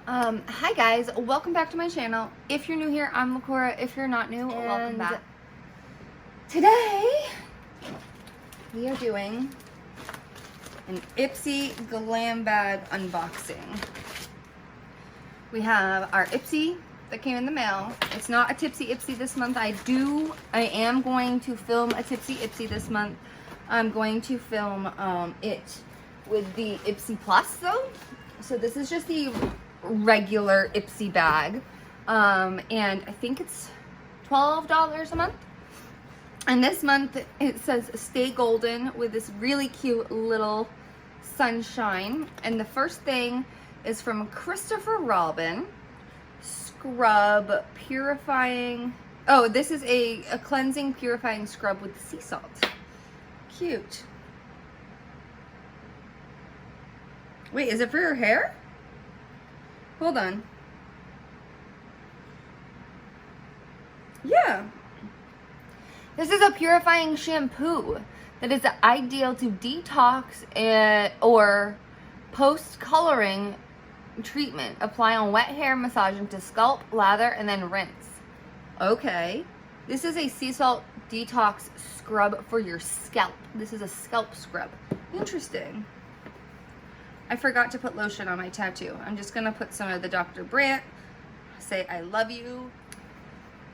Hi guys, welcome back to my channel. If you're new here, I'm Lacquora. If you're not new, welcome back. Today, we are doing an Ipsy glam bag unboxing. We have our Ipsy that came in the mail. It's not a Tipsy Ipsy this month. I am going to film a Tipsy Ipsy this month. I'm going to film it with the Ipsy Plus though. So this is just the regular Ipsy bag. And I think it's $12 a month. And this month it says Stay Golden with this really cute little sunshine. And the first thing is from Christopher Robin. Scrub purifying. Oh, this is a cleansing purifying scrub with sea salt. Cute. Wait, is it for your hair? Hold on. Yeah. This is a purifying shampoo that is ideal to detox or post-coloring treatment. Apply on wet hair, massage into scalp, lather, and then rinse. Okay. This is a sea salt detox scrub for your scalp. This is a scalp scrub. Interesting. I forgot to put lotion on my tattoo. I'm just gonna put some of the Dr. Brandt. Say I love you.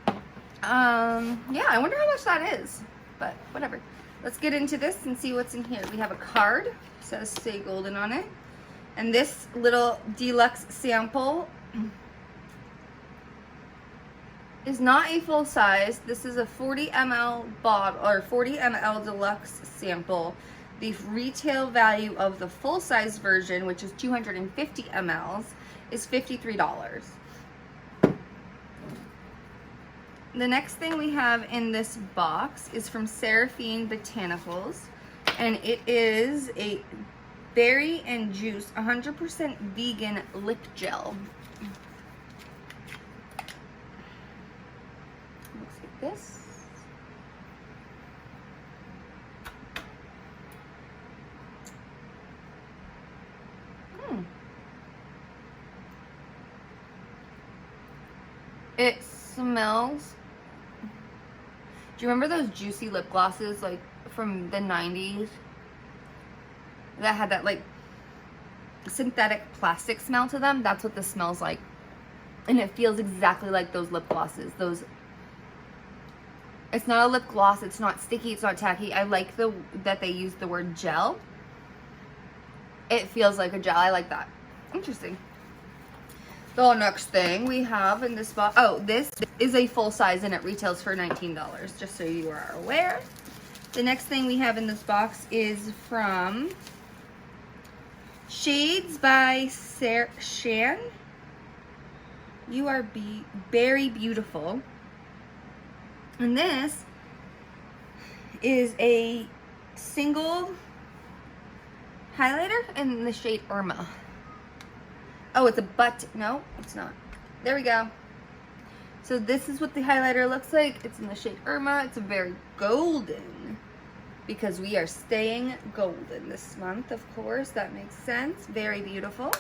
Yeah, I wonder how much that is, but whatever. Let's get into this and see what's in here. We have a card. It says Stay Golden on it. And this little deluxe sample is not a full size. This is a 40 ml bottle or 40 ml deluxe sample. The retail value of the full size version, which is 250 mls, is $53. The next thing we have in this box is from Seraphine Botanicals, and it is a berry and juice 100% vegan lip gel. Looks like this. It smells. Do you remember those juicy lip glosses like from the 90s that had that like synthetic plastic smell to them? That's what this smells like. And it feels exactly like those lip glosses. It's not a lip gloss, it's not sticky, it's not tacky. I like that they use the word gel. It feels like a gel. I like that. Interesting. The next thing we have in this box, oh, this is a full size and it retails for $19, just so you are aware. The next thing we have in this box is from Shades by Shan. You are very beautiful. And this is a single highlighter in the shade Irma. Oh, it's a no, it's not. There we go. So this is what the highlighter looks like. It's in the shade Irma. It's very golden because we are staying golden this month, of course. That makes sense. Very beautiful.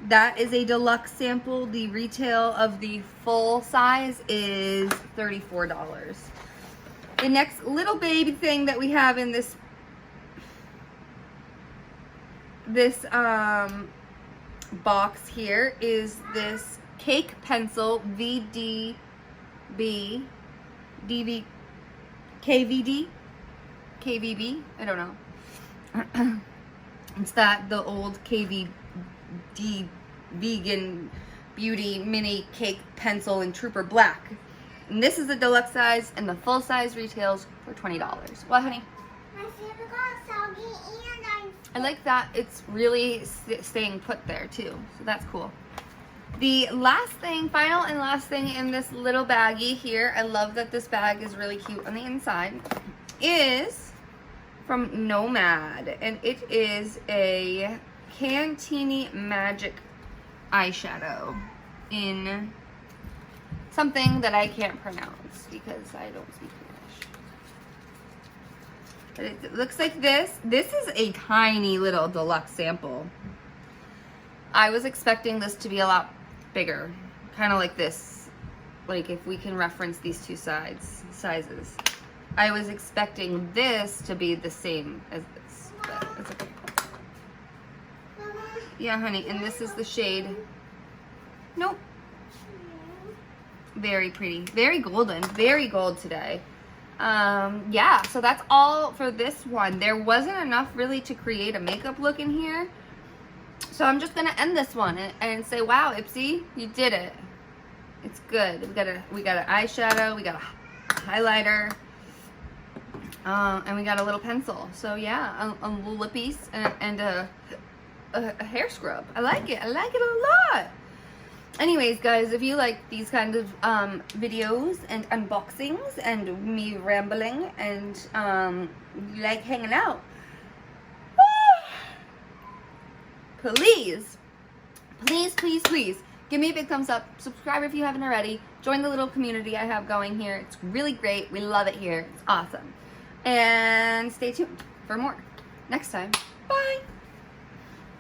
That is a deluxe sample. The retail of the full size is $34. The next little baby thing that we have in this box here is this cake pencil KVD, I don't know. It's the old KVD vegan beauty mini cake pencil in Trooper Black. And this is the deluxe size, and the full size retails for $20. What, honey? My favorite got soggy and I like that it's really staying put there too, so that's cool. The final and last thing in this little baggie here, I love that this bag is really cute on the inside, is from Nomad, and it is a Cantini Magic eyeshadow in something that I can't pronounce because I don't speak English. But it looks like this. This is a tiny little deluxe sample. I was expecting this to be a lot bigger, kind of like this. Like if we can reference these two sizes. I was expecting this to be the same as this, but it's okay. Yeah, honey, and this is the shade. Nope. Very pretty, very golden, very gold today. Yeah, so that's all for this one. There wasn't enough really to create a makeup look in here. So I'm just gonna end this one and say, wow, Ipsy, you did it. It's good. We got an eyeshadow, we got a highlighter, and we got a little pencil. So yeah, a little lippies and a hair scrub. I like it. I like it a lot. Anyways, guys, if you like these kind of videos and unboxings and me rambling and you like hanging out, please give me a big thumbs up. Subscribe if you haven't already. Join the little community I have going here. It's really great. We love it here. It's awesome. And stay tuned for more next time. Bye.